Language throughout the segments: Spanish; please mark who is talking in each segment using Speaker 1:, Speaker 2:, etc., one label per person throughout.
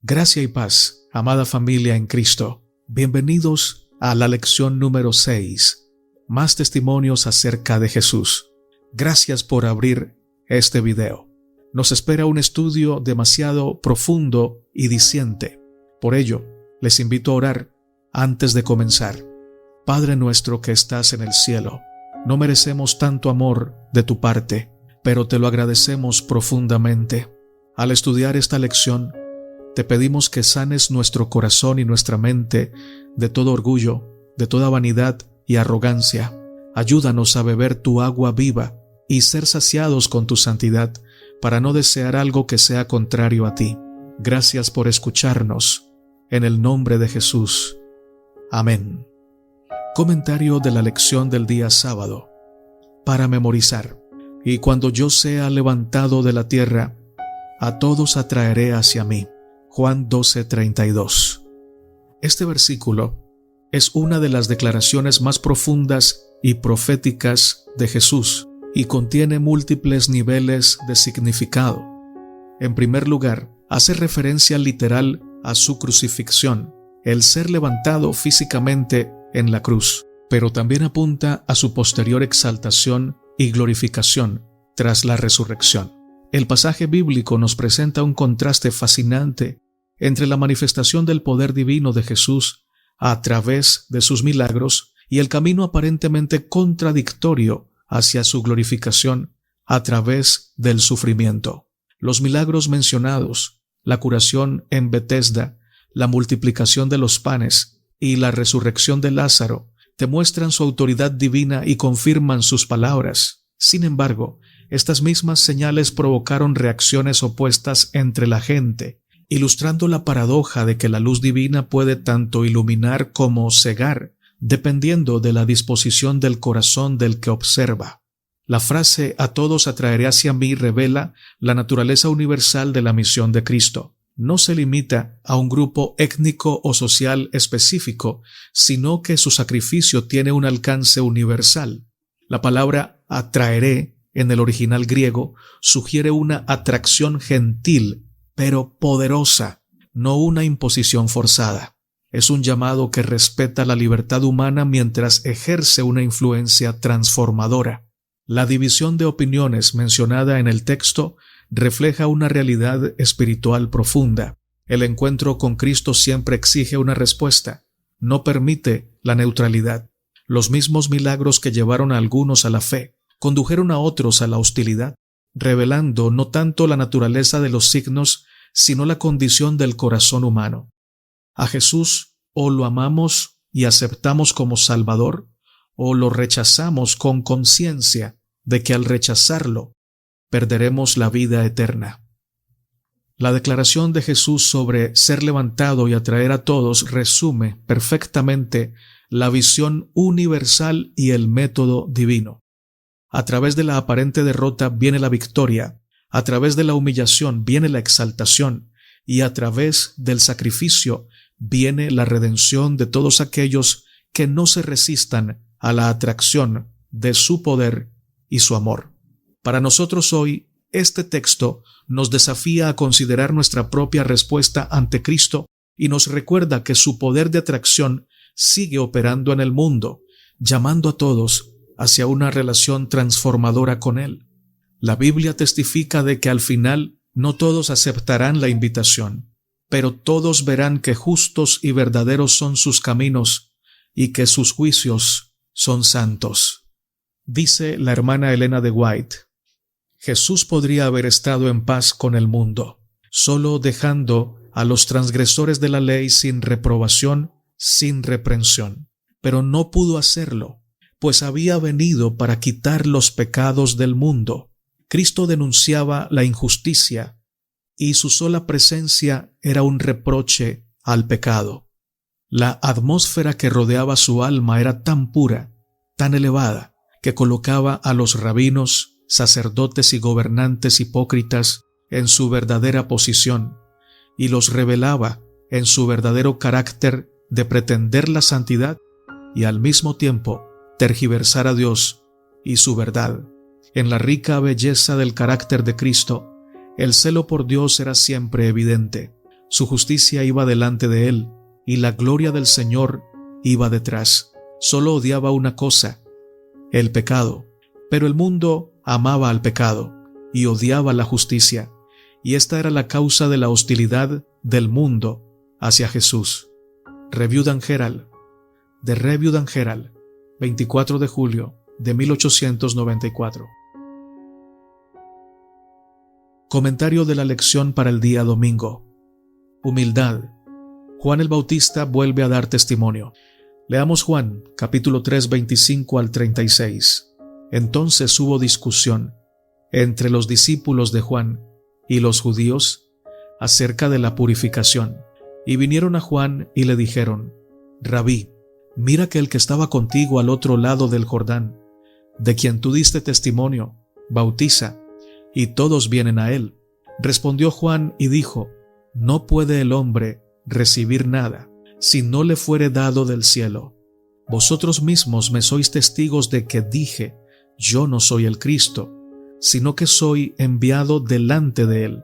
Speaker 1: Gracia y paz, amada familia en Cristo. Bienvenidos a la lección número 6. Más testimonios acerca de Jesús. Gracias por abrir este video. Nos espera un estudio demasiado profundo y diciente. Por ello, les invito a orar antes de comenzar. Padre nuestro que estás en el cielo, no merecemos tanto amor de tu parte, pero te lo agradecemos profundamente. Al estudiar esta lección, te pedimos que sanes nuestro corazón y nuestra mente de todo orgullo, de toda vanidad y arrogancia. Ayúdanos a beber tu agua viva y ser saciados con tu santidad para no desear algo que sea contrario a ti. Gracias por escucharnos. En el nombre de Jesús. Amén. Comentario de la lección del día sábado. Para memorizar. Y cuando yo sea levantado de la tierra, a todos atraeré hacia mí. Juan 12:32. Este versículo es una de las declaraciones más profundas y proféticas de Jesús y contiene múltiples niveles de significado. En primer lugar, hace referencia literal a su crucifixión, el ser levantado físicamente en la cruz, pero también apunta a su posterior exaltación y glorificación tras la resurrección. El pasaje bíblico nos presenta un contraste fascinante entre la manifestación del poder divino de Jesús a través de sus milagros y el camino aparentemente contradictorio hacia su glorificación a través del sufrimiento. Los milagros mencionados, la curación en Betesda, la multiplicación de los panes y la resurrección de Lázaro, demuestran su autoridad divina y confirman sus palabras. Sin embargo, estas mismas señales provocaron reacciones opuestas entre la gente, ilustrando la paradoja de que la luz divina puede tanto iluminar como cegar, dependiendo de la disposición del corazón del que observa. La frase «a todos atraeré hacia mí» revela la naturaleza universal de la misión de Cristo. No se limita a un grupo étnico o social específico, sino que su sacrificio tiene un alcance universal. La palabra «atraeré» en el original griego sugiere una atracción gentil, pero poderosa, no una imposición forzada. Es un llamado que respeta la libertad humana mientras ejerce una influencia transformadora. La división de opiniones mencionada en el texto refleja una realidad espiritual profunda. El encuentro con Cristo siempre exige una respuesta, no permite la neutralidad. Los mismos milagros que llevaron a algunos a la fe condujeron a otros a la hostilidad, revelando no tanto la naturaleza de los signos, sino la condición del corazón humano. A Jesús o lo amamos y aceptamos como Salvador, o lo rechazamos con conciencia de que al rechazarlo, perderemos la vida eterna. La declaración de Jesús sobre ser levantado y atraer a todos resume perfectamente la visión universal y el método divino. A través de la aparente derrota viene la victoria, a través de la humillación viene la exaltación, y a través del sacrificio viene la redención de todos aquellos que no se resistan a la atracción de su poder y su amor. Para nosotros hoy, este texto nos desafía a considerar nuestra propia respuesta ante Cristo y nos recuerda que su poder de atracción sigue operando en el mundo, llamando a todos hacia una relación transformadora con Él. La Biblia testifica de que al final no todos aceptarán la invitación, pero todos verán que justos y verdaderos son sus caminos y que sus juicios son santos. Dice la hermana Elena de White: Jesús podría haber estado en paz con el mundo, solo dejando a los transgresores de la ley sin reprobación, sin reprensión, pero no pudo hacerlo, pues había venido para quitar los pecados del mundo. Cristo denunciaba la injusticia y su sola presencia era un reproche al pecado. La atmósfera que rodeaba su alma era tan pura, tan elevada, que colocaba a los rabinos, sacerdotes y gobernantes hipócritas en su verdadera posición y los revelaba en su verdadero carácter de pretender la santidad y al mismo tiempo tergiversar a Dios y su verdad. En la rica belleza del carácter de Cristo, el celo por Dios era siempre evidente. Su justicia iba delante de él, y la gloria del Señor iba detrás. Solo odiaba una cosa, el pecado. Pero el mundo amaba al pecado y odiaba la justicia, y esta era la causa de la hostilidad del mundo hacia Jesús. Review and Herald, de Review and Herald, 24 de julio de 1894. Comentario de la lección para el día domingo. Humildad. Juan el Bautista vuelve a dar testimonio. Leamos Juan, capítulo 3, 25 al 36. Entonces hubo discusión entre los discípulos de Juan y los judíos acerca de la purificación. Y vinieron a Juan y le dijeron: Rabí, mira que el que estaba contigo al otro lado del Jordán, de quien tú diste testimonio, bautiza, y todos vienen a él. Respondió Juan y dijo: No puede el hombre recibir nada si no le fuere dado del cielo. Vosotros mismos me sois testigos de que dije: Yo no soy el Cristo, sino que soy enviado delante de él.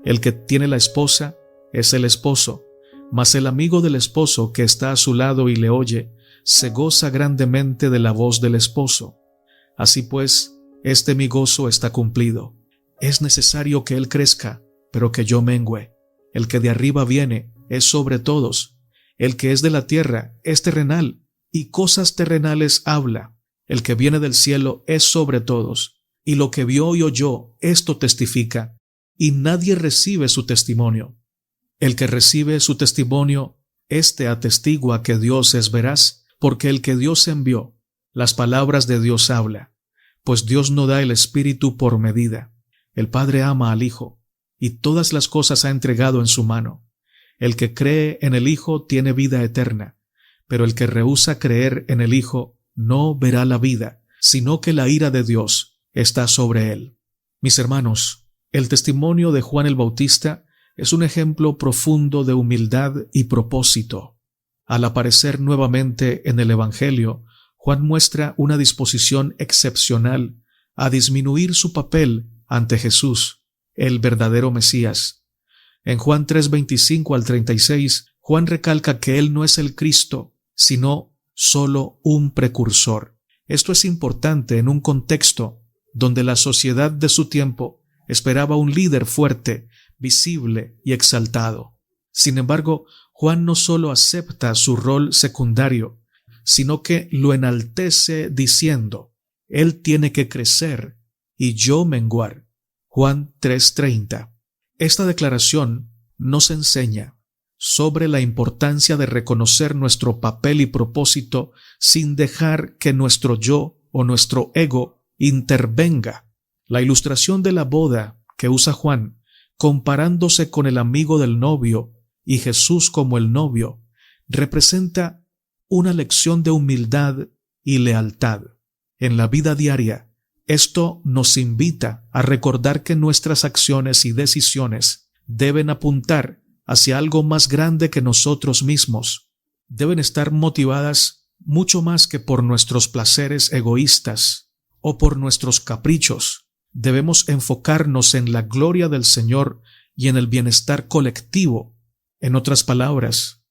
Speaker 1: El que tiene la esposa es el esposo, mas el amigo del esposo que está a su lado y le oye, se goza grandemente de la voz del esposo. Así pues, mi gozo está cumplido. Es necesario que él crezca, pero que yo mengüe. El que de arriba viene es sobre todos. El que es de la tierra es terrenal, y cosas terrenales habla. El que viene del cielo es sobre todos, y lo que vio y oyó, esto testifica, y nadie recibe su testimonio. El que recibe su testimonio, éste atestigua que Dios es veraz, porque el que Dios envió, las palabras de Dios habla, pues Dios no da el Espíritu por medida. El Padre ama al Hijo, y todas las cosas ha entregado en su mano. El que cree en el Hijo tiene vida eterna, pero el que rehúsa creer en el Hijo no verá la vida, sino que la ira de Dios está sobre él. Mis hermanos, el testimonio de Juan el Bautista es un ejemplo profundo de humildad y propósito. Al aparecer nuevamente en el Evangelio, Juan muestra una disposición excepcional a disminuir su papel ante Jesús, el verdadero Mesías. En Juan 3, 25 al 36, Juan recalca que él no es el Cristo, sino solo un precursor. Esto es importante en un contexto donde la sociedad de su tiempo esperaba un líder fuerte, visible y exaltado. Sin embargo, Juan no solo acepta su rol secundario, sino que lo enaltece diciendo: Él tiene que crecer y yo menguar. Juan 3:30. Esta declaración nos enseña sobre la importancia de reconocer nuestro papel y propósito sin dejar que nuestro yo o nuestro ego intervenga. La ilustración de la boda que usa Juan, comparándose con el amigo del novio y Jesús como el novio, representa una lección de humildad y lealtad. En la vida diaria, esto nos invita a recordar que nuestras acciones y decisiones deben apuntar hacia algo más grande que nosotros mismos. Deben estar motivadas mucho más que por nuestros placeres egoístas o por nuestros caprichos. Debemos enfocarnos en la gloria del Señor y en el bienestar colectivo. En otras palabras,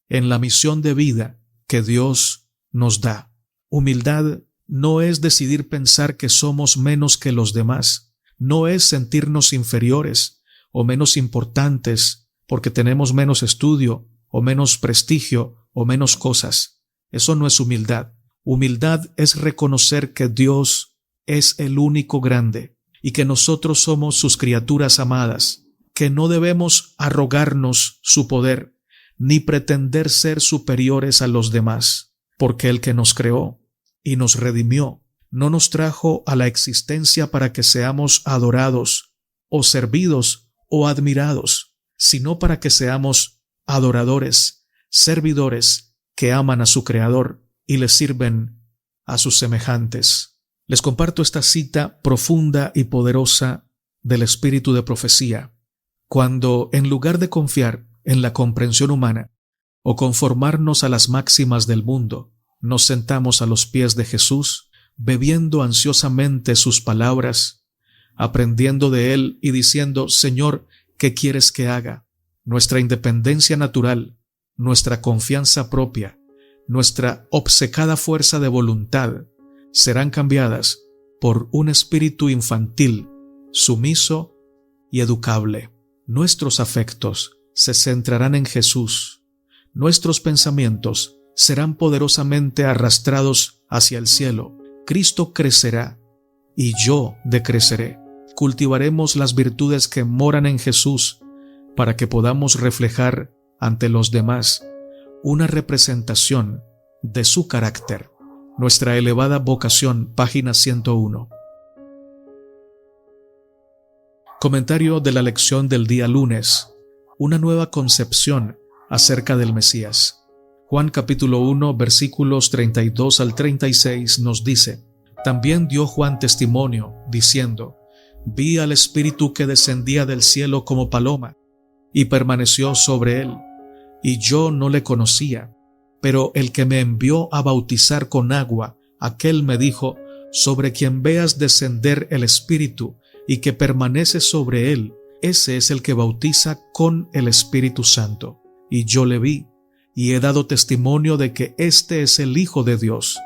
Speaker 1: en la misión de vida que Dios nos da. Humildad no es decidir pensar que somos menos que los demás. No es sentirnos inferiores o menos importantes porque tenemos menos estudio o menos prestigio o menos cosas. Eso no es humildad. Humildad es reconocer que Dios es el único grande y que nosotros somos sus criaturas amadas, que no debemos arrogarnos su poder ni pretender ser superiores a los demás, porque el que nos creó y nos redimió no nos trajo a la existencia para que seamos adorados o servidos o admirados, sino para que seamos adoradores, servidores que aman a su Creador y le sirven a sus semejantes. Les comparto esta cita profunda y poderosa del espíritu de profecía. Cuando, en lugar de confiar en la comprensión humana o conformarnos a las máximas del mundo, nos sentamos a los pies de Jesús, bebiendo ansiosamente sus palabras, aprendiendo de Él y diciendo: Señor, ¿qué quieres que haga? nuestra independencia natural, nuestra confianza propia, nuestra obcecada fuerza de voluntad serán cambiadas por un espíritu infantil, sumiso y educable. Nuestros afectos se centrarán en Jesús. Nuestros pensamientos serán poderosamente arrastrados hacia el cielo. Cristo crecerá y yo decreceré. Cultivaremos las virtudes que moran en Jesús para que podamos reflejar ante los demás una representación de su carácter. Nuestra elevada vocación, página 101. Comentario de la lección del día lunes. Una nueva concepción acerca del Mesías. Juan capítulo 1 versículos 32 al 36 nos dice: También dio Juan testimonio, diciendo: Vi al Espíritu que descendía del cielo como paloma, y permaneció sobre él. Y yo no le conocía, pero el que me envió a bautizar con agua, aquel me dijo: Sobre quien veas descender el Espíritu y que permanece sobre él, ese es el que bautiza con el Espíritu Santo. Y yo le vi, y he dado testimonio de que este es el Hijo de Dios.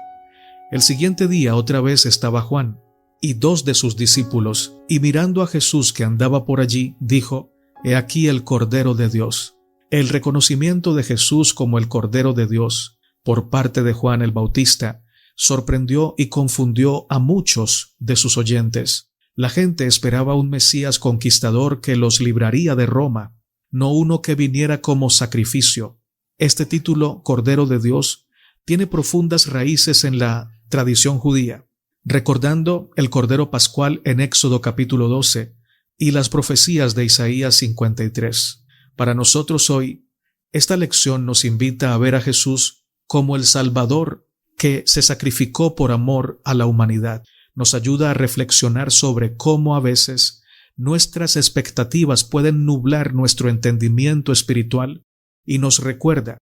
Speaker 1: El siguiente día otra vez estaba Juan y dos de sus discípulos, y mirando a Jesús que andaba por allí, dijo: He aquí el Cordero de Dios. El reconocimiento de Jesús como el Cordero de Dios por parte de Juan el Bautista sorprendió y confundió a muchos de sus oyentes. La gente esperaba un Mesías conquistador que los libraría de Roma, no uno que viniera como sacrificio. Este título, Cordero de Dios, tiene profundas raíces en la tradición judía, recordando el Cordero Pascual en Éxodo capítulo 12 y las profecías de Isaías 53. Para nosotros hoy, esta lección nos invita a ver a Jesús como el Salvador que se sacrificó por amor a la humanidad. Nos ayuda a reflexionar sobre cómo a veces nuestras expectativas pueden nublar nuestro entendimiento espiritual y nos recuerda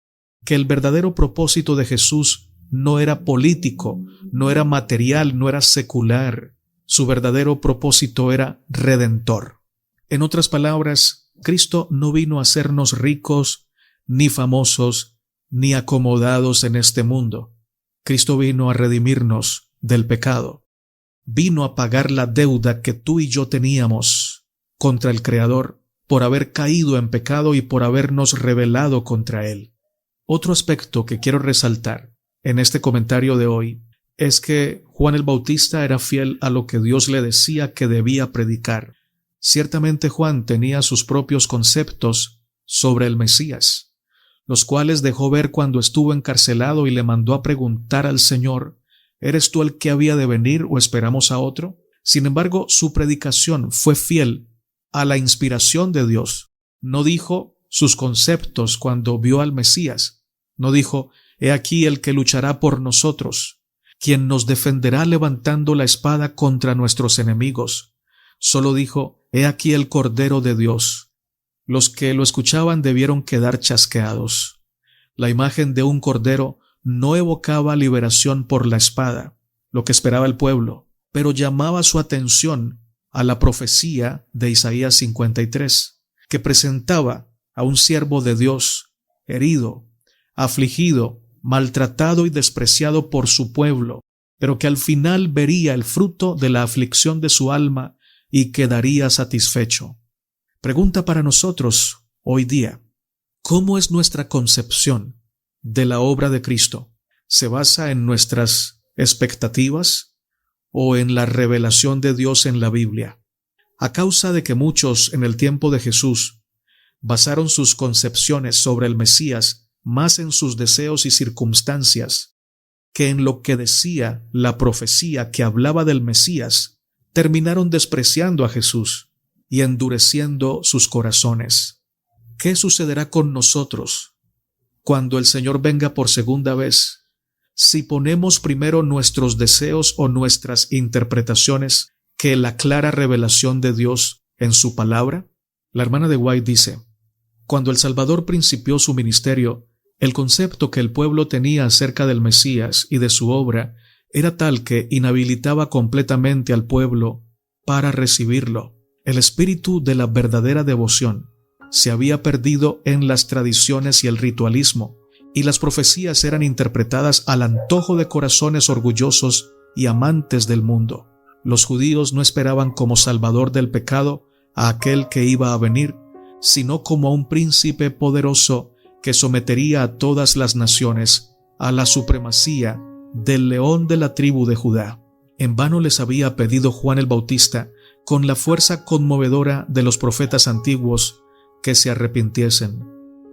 Speaker 1: que el verdadero propósito de Jesús no era político, no era material, no era secular. Su verdadero propósito era redentor. En otras palabras, Cristo no vino a hacernos ricos, ni famosos, ni acomodados en este mundo. Cristo vino a redimirnos del pecado. Vino a pagar la deuda que tú y yo teníamos contra el Creador por haber caído en pecado y por habernos rebelado contra Él. Otro aspecto que quiero resaltar en este comentario de hoy es que Juan el Bautista era fiel a lo que Dios le decía que debía predicar. Ciertamente Juan tenía sus propios conceptos sobre el Mesías, los cuales dejó ver cuando estuvo encarcelado y le mandó a preguntar al Señor: ¿Eres tú el que había de venir o esperamos a otro? Sin embargo, su predicación fue fiel a la inspiración de Dios. No dijo sus conceptos cuando vio al Mesías. No dijo: He aquí el que luchará por nosotros, quien nos defenderá levantando la espada contra nuestros enemigos. Solo dijo: He aquí el Cordero de Dios. Los que lo escuchaban debieron quedar chasqueados. La imagen de un cordero no evocaba liberación por la espada, lo que esperaba el pueblo, pero llamaba su atención a la profecía de Isaías 53, que presentaba a un siervo de Dios, herido, afligido, maltratado y despreciado por su pueblo, pero que al final vería el fruto de la aflicción de su alma y quedaría satisfecho. Pregunta para nosotros hoy día: ¿cómo es nuestra concepción de la obra de Cristo? ¿Se basa en nuestras expectativas o en la revelación de Dios en la Biblia? A causa de que muchos en el tiempo de Jesús basaron sus concepciones sobre el Mesías más en sus deseos y circunstancias que en lo que decía la profecía que hablaba del Mesías, terminaron despreciando a Jesús y endureciendo sus corazones. ¿Qué sucederá con nosotros cuando el Señor venga por segunda vez, si ponemos primero nuestros deseos o nuestras interpretaciones que la clara revelación de Dios en su palabra? La hermana de White dice: cuando el Salvador principió su ministerio, el concepto que el pueblo tenía acerca del Mesías y de su obra era tal que inhabilitaba completamente al pueblo para recibirlo. El espíritu de la verdadera devoción se había perdido en las tradiciones y el ritualismo, y las profecías eran interpretadas al antojo de corazones orgullosos y amantes del mundo. Los judíos no esperaban como salvador del pecado a aquel que iba a venir, sino como a un príncipe poderoso que sometería a todas las naciones a la supremacía del león de la tribu de Judá. En vano les había pedido Juan el Bautista, con la fuerza conmovedora de los profetas antiguos, que se arrepintiesen.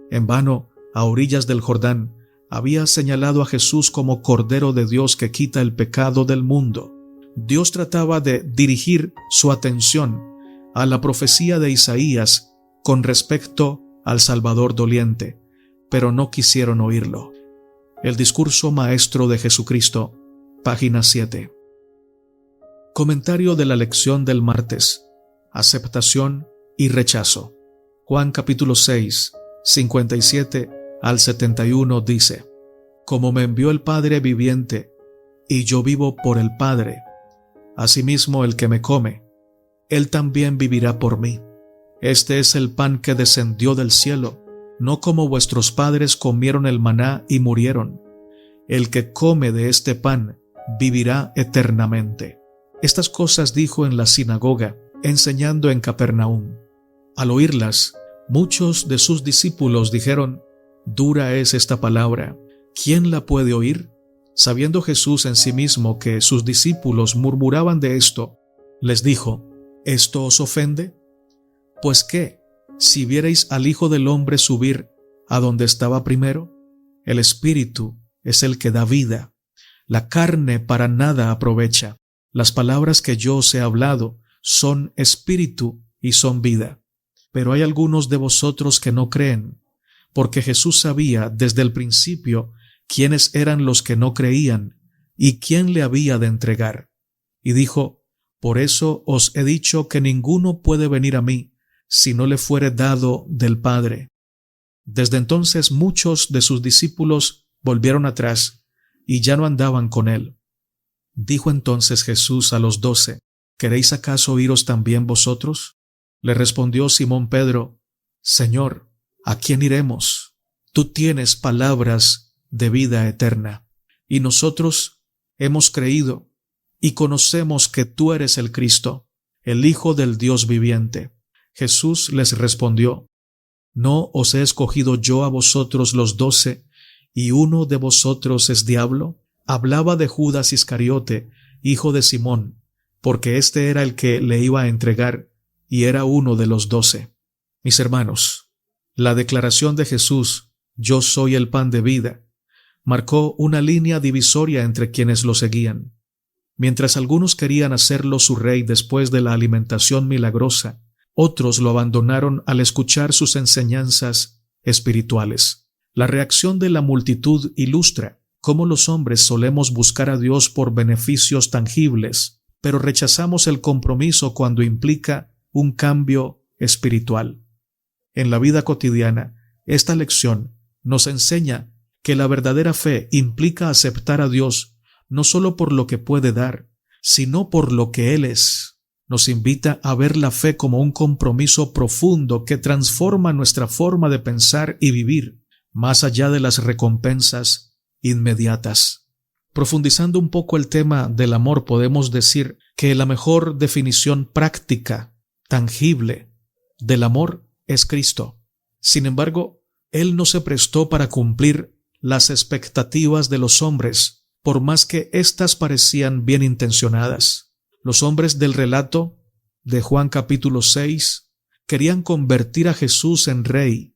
Speaker 1: En vano, a orillas del Jordán, había señalado a Jesús como Cordero de Dios que quita el pecado del mundo. Dios trataba de dirigir su atención a la profecía de Isaías con respecto al Salvador doliente, pero no quisieron oírlo. El discurso maestro de Jesucristo, página 7. Comentario de la lección del martes: aceptación y rechazo. Juan capítulo 6, 57 al 71 dice: Como me envió el Padre viviente, y yo vivo por el Padre, asimismo el que me come, él también vivirá por mí. Este es el pan que descendió del cielo, no como vuestros padres comieron el maná y murieron. El que come de este pan vivirá eternamente. Estas cosas dijo en la sinagoga, enseñando en Capernaum. Al oírlas, muchos de sus discípulos dijeron: Dura es esta palabra, ¿quién la puede oír? Sabiendo Jesús en sí mismo que sus discípulos murmuraban de esto, les dijo: ¿Esto os ofende? Pues qué, si vierais al Hijo del Hombre subir a donde estaba primero, el Espíritu es el que da vida, la carne para nada aprovecha. Las palabras que yo os he hablado son espíritu y son vida. Pero hay algunos de vosotros que no creen, porque Jesús sabía desde el principio quiénes eran los que no creían y quién le había de entregar. Y dijo: Por eso os he dicho que ninguno puede venir a mí si no le fuere dado del Padre. Desde entonces muchos de sus discípulos volvieron atrás y ya no andaban con él. Dijo entonces Jesús a los 12: ¿Queréis acaso iros también vosotros? Le respondió Simón Pedro: Señor, ¿a quién iremos? Tú tienes palabras de vida eterna, y nosotros hemos creído y conocemos que tú eres el Cristo, el Hijo del Dios viviente. Jesús les respondió: ¿No os he escogido yo a vosotros los 12, y uno de vosotros es diablo? Hablaba de Judas Iscariote, hijo de Simón, porque este era el que le iba a entregar, y era uno de los 12. Mis hermanos, la declaración de Jesús: Yo soy el pan de vida, marcó una línea divisoria entre quienes lo seguían. Mientras algunos querían hacerlo su rey después de la alimentación milagrosa, otros lo abandonaron al escuchar sus enseñanzas espirituales. La reacción de la multitud ilustra cómo los hombres solemos buscar a Dios por beneficios tangibles, pero rechazamos el compromiso cuando implica un cambio espiritual. En la vida cotidiana, esta lección nos enseña que la verdadera fe implica aceptar a Dios no solo por lo que puede dar, sino por lo que Él es. Nos invita a ver la fe como un compromiso profundo que transforma nuestra forma de pensar y vivir, más allá de las recompensas inmediatas. Profundizando un poco el tema del amor, podemos decir que la mejor definición práctica, tangible, del amor es Cristo. Sin embargo, Él no se prestó para cumplir las expectativas de los hombres, por más que éstas parecían bien intencionadas. Los hombres del relato de Juan capítulo 6 querían convertir a Jesús en rey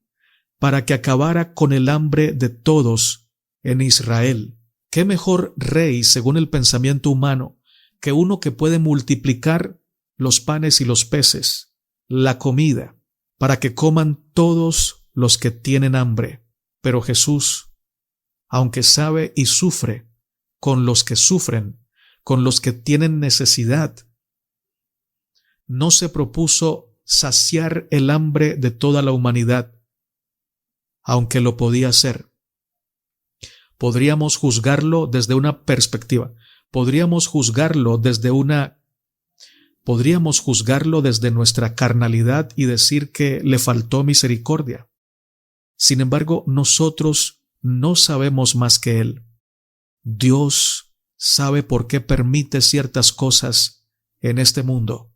Speaker 1: para que acabara con el hambre de todos en Israel. ¿Qué mejor rey, según el pensamiento humano, que uno que puede multiplicar los panes y los peces, la comida, para que coman todos los que tienen hambre? Pero Jesús, aunque sabe y sufre con los que sufren, con los que tienen necesidad, no se propuso saciar el hambre de toda la humanidad, aunque lo podía hacer. Podríamos juzgarlo desde una perspectiva, podríamos juzgarlo desde una Podríamos juzgarlo desde nuestra carnalidad y decir que le faltó misericordia. Sin embargo, nosotros no sabemos más que Él. Dios sabe por qué permite ciertas cosas en este mundo.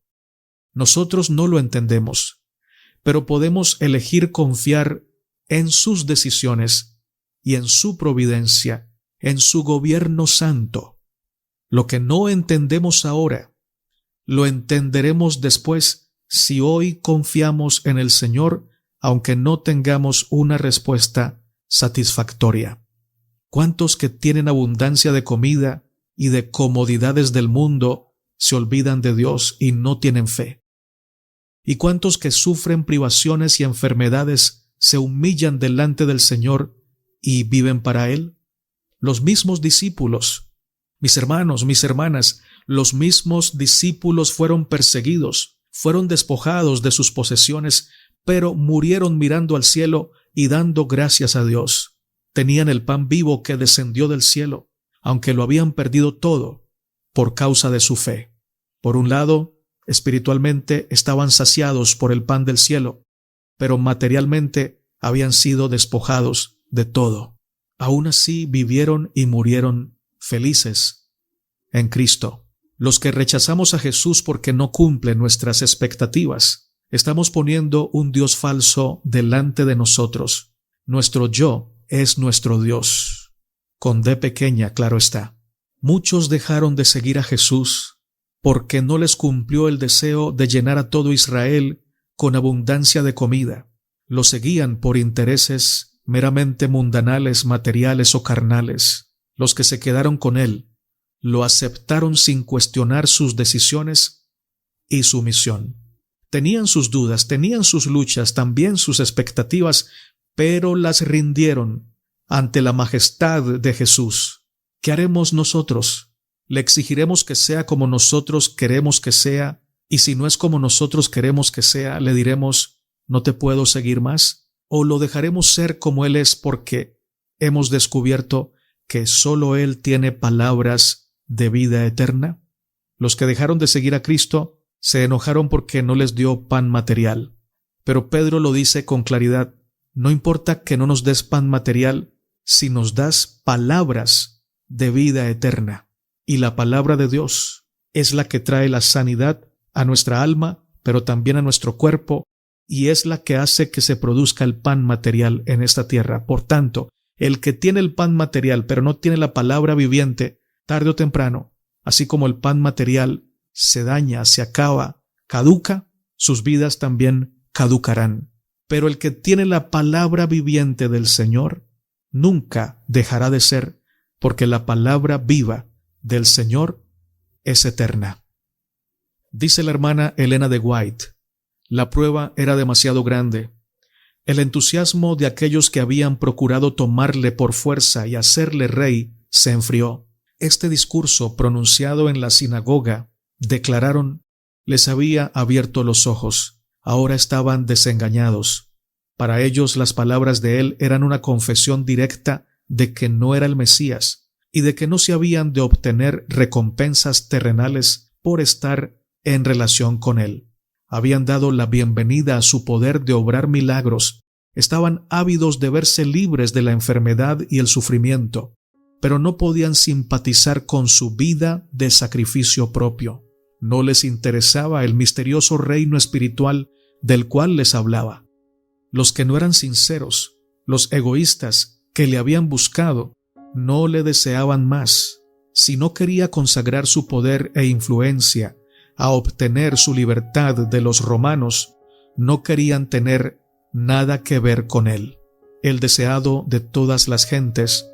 Speaker 1: Nosotros no lo entendemos, pero podemos elegir confiar en sus decisiones y en su providencia, en su gobierno santo. Lo que no entendemos ahora, lo entenderemos después si hoy confiamos en el Señor, aunque no tengamos una respuesta satisfactoria. ¿Cuántos que tienen abundancia de comida y de comodidades del mundo se olvidan de Dios y no tienen fe? ¿Y cuántos que sufren privaciones y enfermedades se humillan delante del Señor y viven para Él? Los mismos discípulos, mis hermanos, mis hermanas, los mismos discípulos fueron perseguidos, fueron despojados de sus posesiones, pero murieron mirando al cielo y dando gracias a Dios. Tenían el pan vivo que descendió del cielo, aunque lo habían perdido todo por causa de su fe. Por un lado, espiritualmente estaban saciados por el pan del cielo, pero materialmente habían sido despojados de todo. Aún así vivieron y murieron felices en Cristo. Los que rechazamos a Jesús porque no cumple nuestras expectativas, estamos poniendo un Dios falso delante de nosotros. Nuestro yo es nuestro Dios. Con D pequeña, claro está. Muchos dejaron de seguir a Jesús porque no les cumplió el deseo de llenar a todo Israel con abundancia de comida. Lo seguían por intereses meramente mundanales, materiales o carnales. Los que se quedaron con él lo aceptaron sin cuestionar sus decisiones y su misión. Tenían sus dudas, tenían sus luchas, también sus expectativas, pero las rindieron ante la majestad de Jesús. ¿Qué haremos nosotros? ¿Le exigiremos que sea como nosotros queremos que sea? Y si no es como nosotros queremos que sea, le diremos, ¿no te puedo seguir más? ¿O lo dejaremos ser como Él es porque hemos descubierto que solo Él tiene palabras de vida eterna? Los que dejaron de seguir a Cristo se enojaron porque no les dio pan material. Pero Pedro lo dice con claridad, no importa que no nos des pan material, si nos das palabras de vida eterna. Y la palabra de Dios es la que trae la sanidad a nuestra alma, pero también a nuestro cuerpo, y es la que hace que se produzca el pan material en esta tierra. Por tanto, el que tiene el pan material, pero no tiene la palabra viviente, tarde o temprano, así como el pan material se daña, se acaba, caduca, sus vidas también caducarán. Pero el que tiene la palabra viviente del Señor nunca dejará de ser, porque la palabra viva del Señor es eterna. Dice la hermana Elena de White, la prueba era demasiado grande. El entusiasmo de aquellos que habían procurado tomarle por fuerza y hacerle rey se enfrió. Este discurso pronunciado en la sinagoga, declararon, les había abierto los ojos. Ahora estaban desengañados. Para ellos las palabras de él eran una confesión directa de que no era el Mesías y de que no se habían de obtener recompensas terrenales por estar en relación con él. Habían dado la bienvenida a su poder de obrar milagros, estaban ávidos de verse libres de la enfermedad y el sufrimiento, pero no podían simpatizar con su vida de sacrificio propio. No les interesaba el misterioso reino espiritual del cual les hablaba. Los que no eran sinceros, los egoístas que le habían buscado, no le deseaban más. Si no quería consagrar su poder e influencia a obtener su libertad de los romanos, no querían tener nada que ver con él. El deseado de todas las gentes,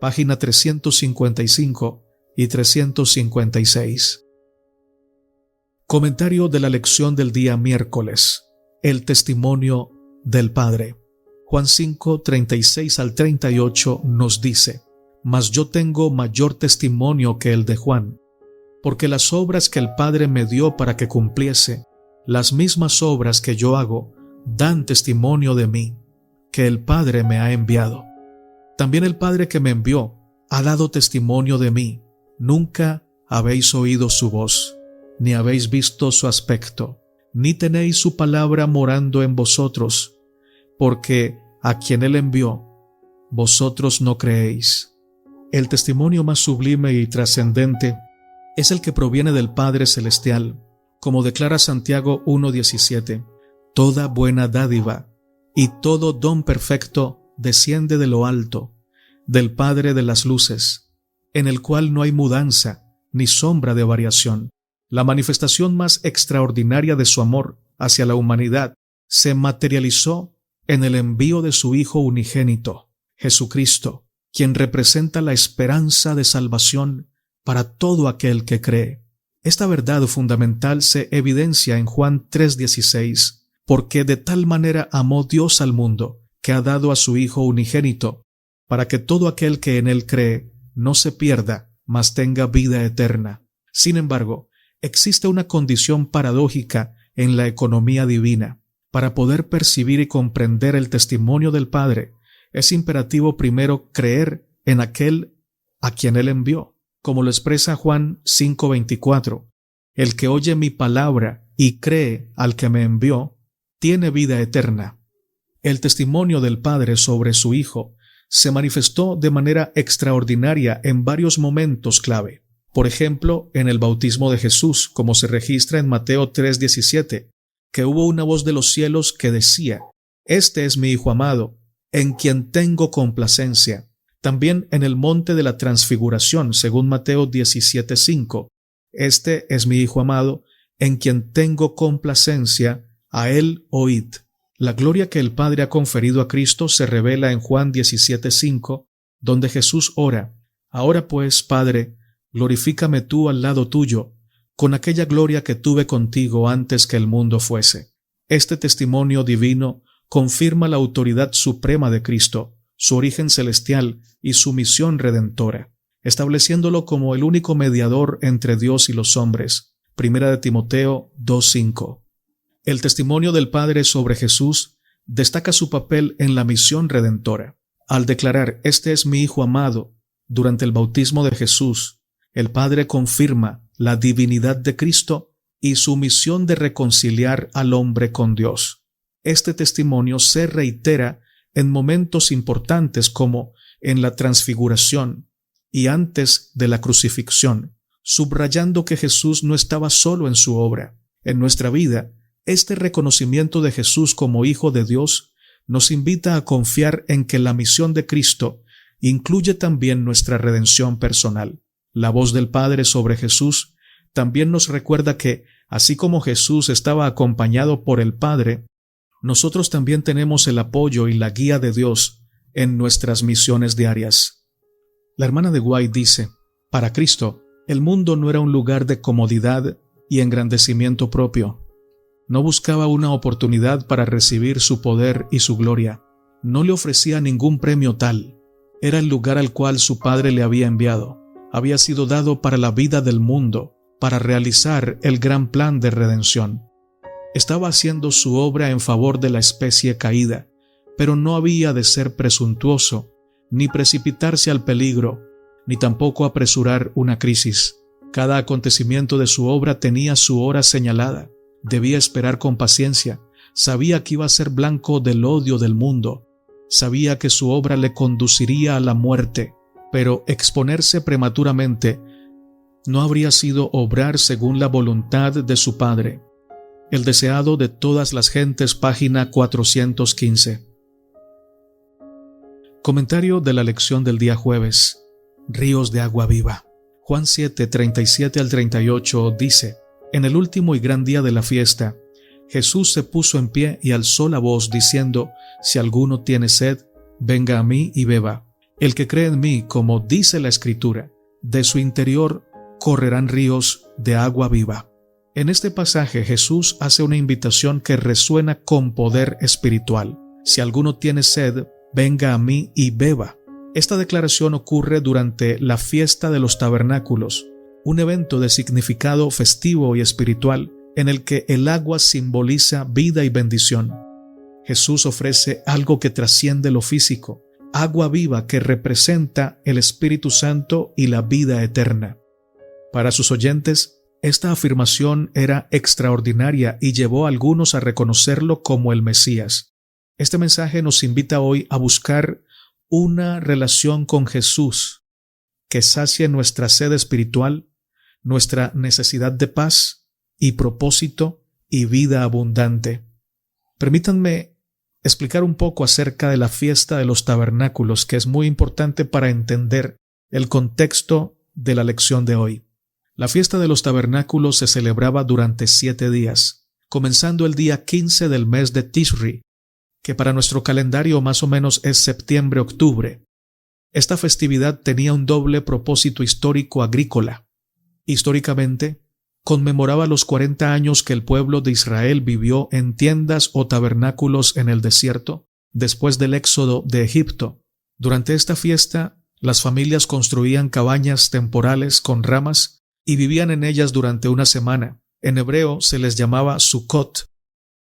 Speaker 1: página 355 y 356. Comentario de la lección del día miércoles. El testimonio del Padre. Juan 5, 36 al 38 nos dice: Mas yo tengo mayor testimonio que el de Juan, porque las obras que el Padre me dio para que cumpliese, las mismas obras que yo hago, dan testimonio de mí, que el Padre me ha enviado. También el Padre que me envió ha dado testimonio de mí. Nunca habéis oído su voz, ni habéis visto su aspecto, ni tenéis su palabra morando en vosotros, porque a quien él envió, vosotros no creéis. El testimonio más sublime y trascendente es el que proviene del Padre Celestial, como declara Santiago 1:17. Toda buena dádiva y todo don perfecto desciende de lo alto, del Padre de las luces, en el cual no hay mudanza ni sombra de variación. La manifestación más extraordinaria de su amor hacia la humanidad se materializó en el envío de su Hijo unigénito, Jesucristo, quien representa la esperanza de salvación para todo aquel que cree. Esta verdad fundamental se evidencia en Juan 3:16, porque de tal manera amó Dios al mundo, que ha dado a su Hijo unigénito, para que todo aquel que en él cree no se pierda, mas tenga vida eterna. Sin embargo, existe una condición paradójica en la economía divina. Para poder percibir y comprender el testimonio del Padre, es imperativo primero creer en aquel a quien él envió, como lo expresa Juan 5:24. El que oye mi palabra y cree al que me envió, tiene vida eterna. El testimonio del Padre sobre su Hijo se manifestó de manera extraordinaria en varios momentos clave. Por ejemplo, en el bautismo de Jesús, como se registra en Mateo 3:17, que hubo una voz de los cielos que decía: Este es mi Hijo amado, en quien tengo complacencia. También en el monte de la transfiguración, según Mateo 17:5, Este es mi Hijo amado, en quien tengo complacencia, a él oíd. La gloria que el Padre ha conferido a Cristo se revela en Juan 17:5, donde Jesús ora: Ahora pues, Padre, glorifícame tú al lado tuyo, con aquella gloria que tuve contigo antes que el mundo fuese. Este testimonio divino confirma la autoridad suprema de Cristo, su origen celestial y su misión redentora, estableciéndolo como el único mediador entre Dios y los hombres. Primera de Timoteo 2:5. El testimonio del Padre sobre Jesús destaca su papel en la misión redentora. Al declarar: Este es mi Hijo amado, durante el bautismo de Jesús, el Padre confirma la divinidad de Cristo y su misión de reconciliar al hombre con Dios. Este testimonio se reitera en momentos importantes como en la transfiguración y antes de la crucifixión, subrayando que Jesús no estaba solo en su obra. En nuestra vida, este reconocimiento de Jesús como Hijo de Dios nos invita a confiar en que la misión de Cristo incluye también nuestra redención personal. La voz del Padre sobre Jesús también nos recuerda que, así como Jesús estaba acompañado por el Padre, nosotros también tenemos el apoyo y la guía de Dios en nuestras misiones diarias. La hermana de White dice: para Cristo, el mundo no era un lugar de comodidad y engrandecimiento propio. No buscaba una oportunidad para recibir su poder y su gloria. No le ofrecía ningún premio tal. Era el lugar al cual su Padre le había enviado. Había sido dado para la vida del mundo, para realizar el gran plan de redención. Estaba haciendo su obra en favor de la especie caída, pero no había de ser presuntuoso, ni precipitarse al peligro, ni tampoco apresurar una crisis. Cada acontecimiento de su obra tenía su hora señalada. Debía esperar con paciencia. Sabía que iba a ser blanco del odio del mundo. Sabía que su obra le conduciría a la muerte, pero exponerse prematuramente no habría sido obrar según la voluntad de su Padre. El deseado de todas las gentes, página 415. Comentario de la lección del día jueves. Ríos de agua viva. Juan 7, 37 al 38 dice: En el último y gran día de la fiesta, Jesús se puso en pie y alzó la voz diciendo: Si alguno tiene sed, venga a mí y beba. El que cree en mí, como dice la Escritura, de su interior correrán ríos de agua viva. En este pasaje Jesús hace una invitación que resuena con poder espiritual. Si alguno tiene sed, venga a mí y beba. Esta declaración ocurre durante la fiesta de los tabernáculos, un evento de significado festivo y espiritual en el que el agua simboliza vida y bendición. Jesús ofrece algo que trasciende lo físico, agua viva que representa el Espíritu Santo y la vida eterna. Para sus oyentes, Esta afirmación era extraordinaria y llevó a algunos a reconocerlo como el Mesías. Este mensaje nos invita hoy a buscar una relación con Jesús que sacie nuestra sed espiritual, nuestra necesidad de paz y propósito y vida abundante. Permítanme explicar un poco acerca de la fiesta de los tabernáculos, que es muy importante para entender el contexto de la lección de hoy. La fiesta de los tabernáculos se celebraba durante 7 días, comenzando el día 15 del mes de Tishri, que para nuestro calendario más o menos es septiembre-octubre. Esta festividad tenía un doble propósito histórico agrícola. Históricamente, conmemoraba los 40 años que el pueblo de Israel vivió en tiendas o tabernáculos en el desierto, después del éxodo de Egipto. Durante esta fiesta, las familias construían cabañas temporales con ramas y vivían en ellas durante una semana. En hebreo se les llamaba Sukkot,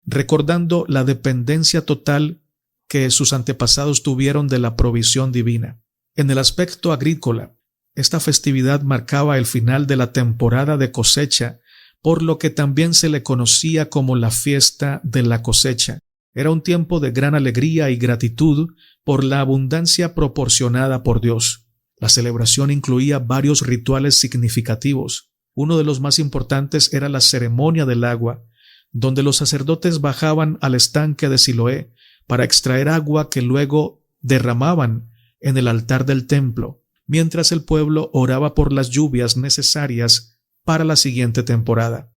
Speaker 1: recordando la dependencia total que sus antepasados tuvieron de la provisión divina. En el aspecto agrícola, esta festividad marcaba el final de la temporada de cosecha, por lo que también se le conocía como la fiesta de la cosecha. Era un tiempo de gran alegría y gratitud por la abundancia proporcionada por Dios. La celebración incluía varios rituales significativos. Uno de los más importantes era la ceremonia del agua, donde los sacerdotes bajaban al estanque de Siloé para extraer agua que luego derramaban en el altar del templo, mientras el pueblo oraba por las lluvias necesarias para la siguiente temporada.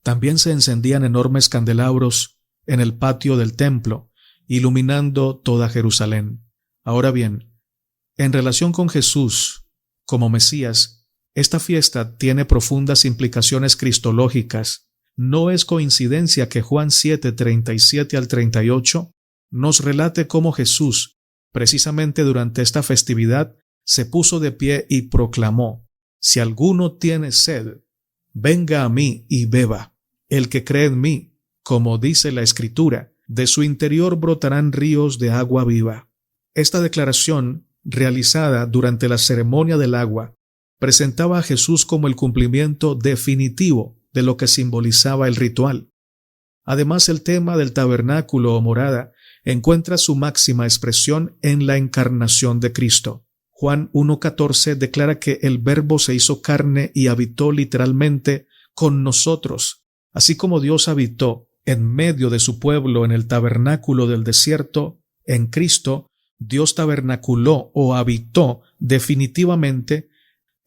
Speaker 1: También se encendían enormes candelabros en el patio del templo, iluminando toda Jerusalén. Ahora bien, en relación con Jesús como Mesías, esta fiesta tiene profundas implicaciones cristológicas. No es coincidencia que Juan 7:37 al 38 nos relate cómo Jesús, precisamente durante esta festividad, se puso de pie y proclamó: «Si alguno tiene sed, venga a mí y beba. El que cree en mí, como dice la Escritura, de su interior brotarán ríos de agua viva». Esta declaración, realizada durante la ceremonia del agua, presentaba a Jesús como el cumplimiento definitivo de lo que simbolizaba el ritual. Además, el tema del tabernáculo o morada encuentra su máxima expresión en la encarnación de Cristo. Juan 1:14 declara que el Verbo se hizo carne y habitó literalmente con nosotros. Así como Dios habitó en medio de su pueblo en el tabernáculo del desierto, en Cristo, Dios tabernaculó o habitó definitivamente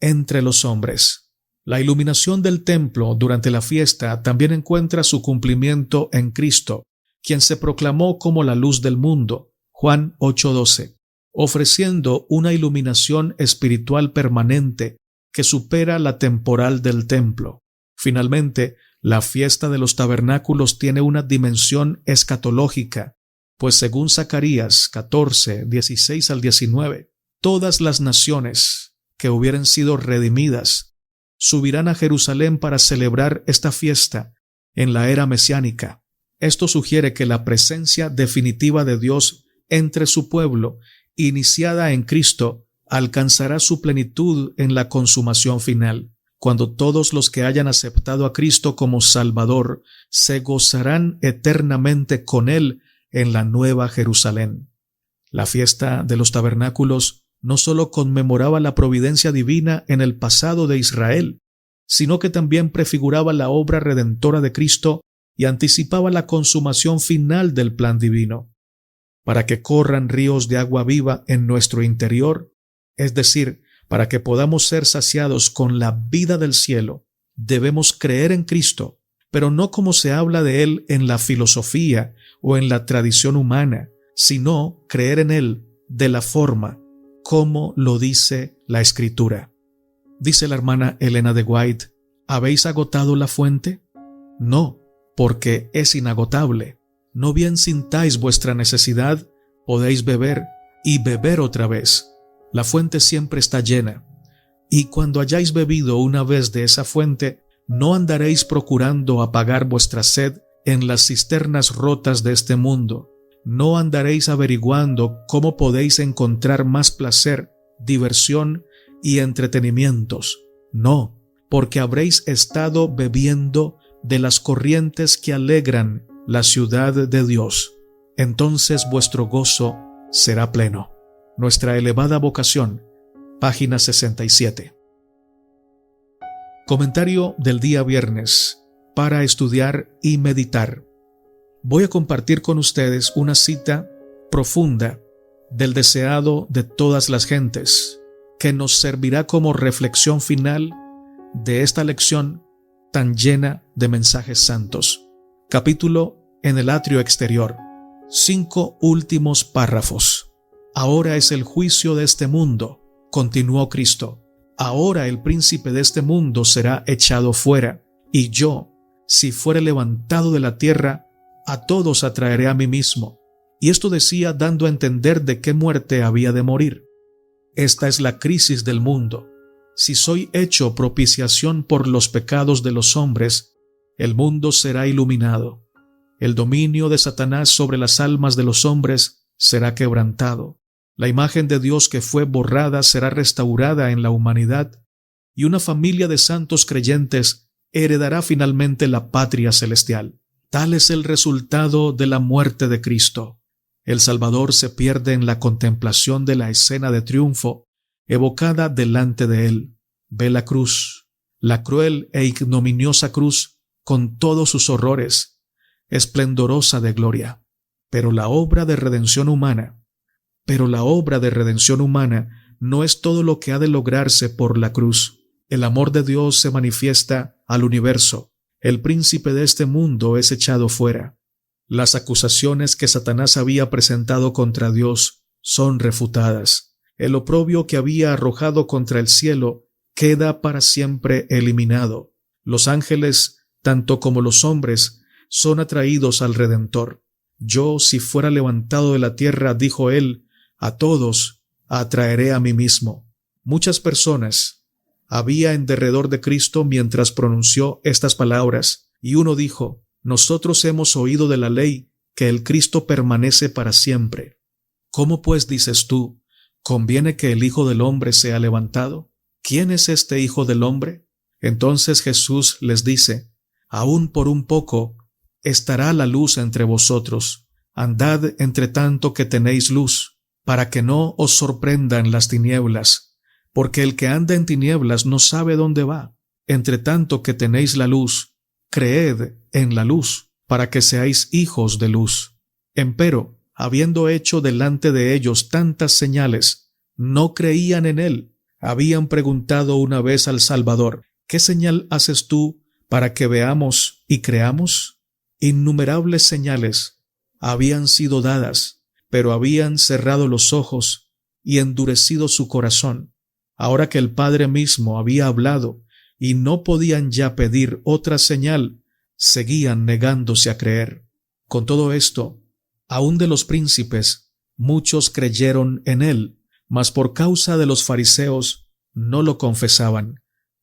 Speaker 1: entre los hombres. La iluminación del templo durante la fiesta también encuentra su cumplimiento en Cristo, quien se proclamó como la luz del mundo, Juan 8:12, ofreciendo una iluminación espiritual permanente que supera la temporal del templo. Finalmente, la fiesta de los tabernáculos tiene una dimensión escatológica, pues según Zacarías 14:16 al 19, todas las naciones que hubieran sido redimidas subirán a Jerusalén para celebrar esta fiesta en la era mesiánica. Esto sugiere que la presencia definitiva de Dios entre su pueblo, iniciada en Cristo, alcanzará su plenitud en la consumación final, cuando todos los que hayan aceptado a Cristo como Salvador se gozarán eternamente con Él en la Nueva Jerusalén. La fiesta de los tabernáculos no solo conmemoraba la providencia divina en el pasado de Israel, sino que también prefiguraba la obra redentora de Cristo y anticipaba la consumación final del plan divino. Para que corran ríos de agua viva en nuestro interior, es decir, para que podamos ser saciados con la vida del cielo, debemos creer en Cristo, pero no como se habla de Él en la filosofía o en la tradición humana, sino creer en Él de la forma como lo dice la Escritura. Dice la hermana Elena de White: ¿habéis agotado la fuente? No, porque es inagotable. No bien sintáis vuestra necesidad, podéis beber y beber otra vez. La fuente siempre está llena. Y cuando hayáis bebido una vez de esa fuente, no andaréis procurando apagar vuestra sed en las cisternas rotas de este mundo. No andaréis averiguando cómo podéis encontrar más placer, diversión y entretenimientos. No, porque habréis estado bebiendo de las corrientes que alegran la ciudad de Dios. Entonces vuestro gozo será pleno. Nuestra elevada vocación, página 67. Comentario del día viernes para estudiar y meditar. Voy a compartir con ustedes una cita profunda del deseado de todas las gentes, que nos servirá como reflexión final de esta lección tan llena de mensajes santos. Capítulo en el atrio exterior. 5 últimos párrafos. Ahora es el juicio de este mundo, continuó Cristo. Ahora el príncipe de este mundo será echado fuera, y yo, si fuere levantado de la tierra, a todos atraeré a mí mismo. Y esto decía dando a entender de qué muerte había de morir. Esta es la crisis del mundo. Si soy hecho propiciación por los pecados de los hombres, el mundo será iluminado. El dominio de Satanás sobre las almas de los hombres será quebrantado. La imagen de Dios que fue borrada será restaurada en la humanidad, y una familia de santos creyentes heredará finalmente la patria celestial. Tal es el resultado de la muerte de Cristo. El Salvador se pierde en la contemplación de la escena de triunfo evocada delante de él. Ve la cruz, la cruel e ignominiosa cruz, con todos sus horrores, esplendorosa de gloria. Pero la obra de redención humana no es todo lo que ha de lograrse por la cruz. El amor de Dios se manifiesta al universo. El príncipe de este mundo es echado fuera. Las acusaciones que Satanás había presentado contra Dios son refutadas. El oprobio que había arrojado contra el cielo queda para siempre eliminado. Los ángeles, tanto como los hombres, son atraídos al Redentor. Yo, si fuera levantado de la tierra, dijo él, a todos atraeré a mí mismo. Muchas personas había en derredor de Cristo mientras pronunció estas palabras, y uno dijo, nosotros hemos oído de la ley que el Cristo permanece para siempre. ¿Cómo pues dices tú, conviene que el Hijo del Hombre sea levantado? ¿Quién es este Hijo del Hombre? Entonces Jesús les dice, aún por un poco estará la luz entre vosotros. Andad entre tanto que tenéis luz, para que no os sorprendan las tinieblas, porque el que anda en tinieblas no sabe dónde va. Entre tanto que tenéis la luz, creed en la luz, para que seáis hijos de luz. Empero, habiendo hecho delante de ellos tantas señales, no creían en él. Habían preguntado una vez al Salvador, ¿qué señal haces tú para que veamos y creamos? Innumerables señales habían sido dadas, pero habían cerrado los ojos y endurecido su corazón. Ahora que el Padre mismo había hablado y no podían ya pedir otra señal, seguían negándose a creer. Con todo esto, aun de los príncipes, muchos creyeron en él, mas por causa de los fariseos no lo confesaban,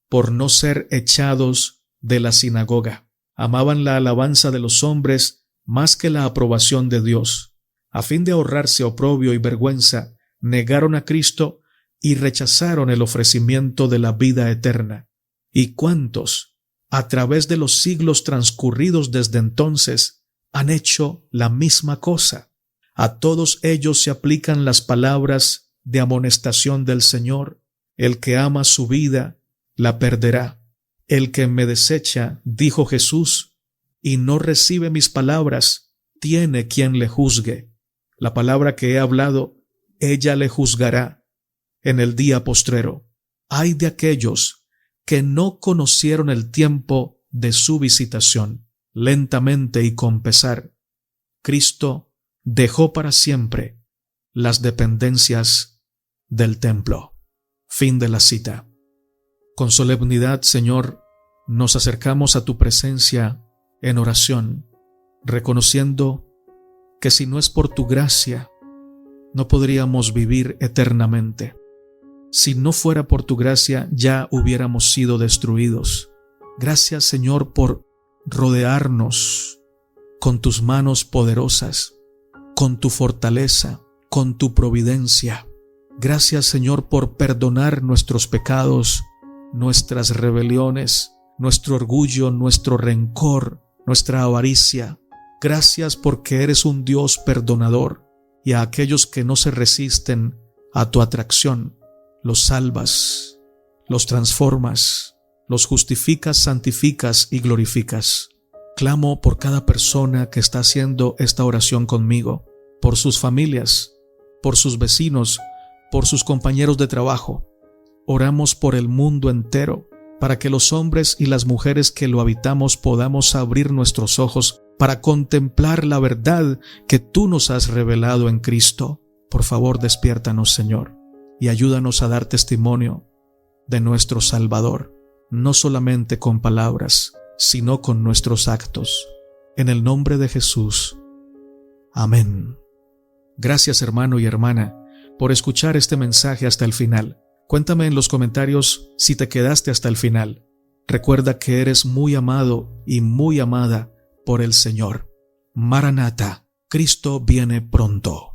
Speaker 1: por no ser echados de la sinagoga. Amaban la alabanza de los hombres más que la aprobación de Dios. A fin de ahorrarse oprobio y vergüenza, negaron a Cristo y rechazaron el ofrecimiento de la vida eterna. ¿Y cuántos, a través de los siglos transcurridos desde entonces, han hecho la misma cosa? A todos ellos se aplican las palabras de amonestación del Señor. El que ama su vida, la perderá. El que me desecha, dijo Jesús, y no recibe mis palabras, tiene quien le juzgue. La palabra que he hablado, ella le juzgará en el día postrero. Ay de aquellos que no conocieron el tiempo de su visitación. Lentamente y con pesar, Cristo dejó para siempre las dependencias del templo. Fin de la cita. Con solemnidad, Señor, nos acercamos a tu presencia en oración, reconociendo que si no es por tu gracia, no podríamos vivir eternamente. Si no fuera por tu gracia, ya hubiéramos sido destruidos. Gracias, Señor, por rodearnos con tus manos poderosas, con tu fortaleza, con tu providencia. Gracias, Señor, por perdonar nuestros pecados nuestras rebeliones, nuestro orgullo, nuestro rencor, nuestra avaricia. Gracias porque eres un Dios perdonador, y a aquellos que no se resisten a tu atracción, los salvas, los transformas, los justificas, santificas y glorificas. Clamo por cada persona que está haciendo esta oración conmigo, por sus familias, por sus vecinos, por sus compañeros de trabajo. Oramos por el mundo entero, para que los hombres y las mujeres que lo habitamos podamos abrir nuestros ojos para contemplar la verdad que tú nos has revelado en Cristo. Por favor, despiértanos, Señor, y ayúdanos a dar testimonio de nuestro Salvador, no solamente con palabras, sino con nuestros actos. En el nombre de Jesús. Amén. Gracias, hermano y hermana, por escuchar este mensaje hasta el final. Cuéntame en los comentarios si te quedaste hasta el final. Recuerda que eres muy amado y muy amada por el Señor. Maranata, Cristo viene pronto.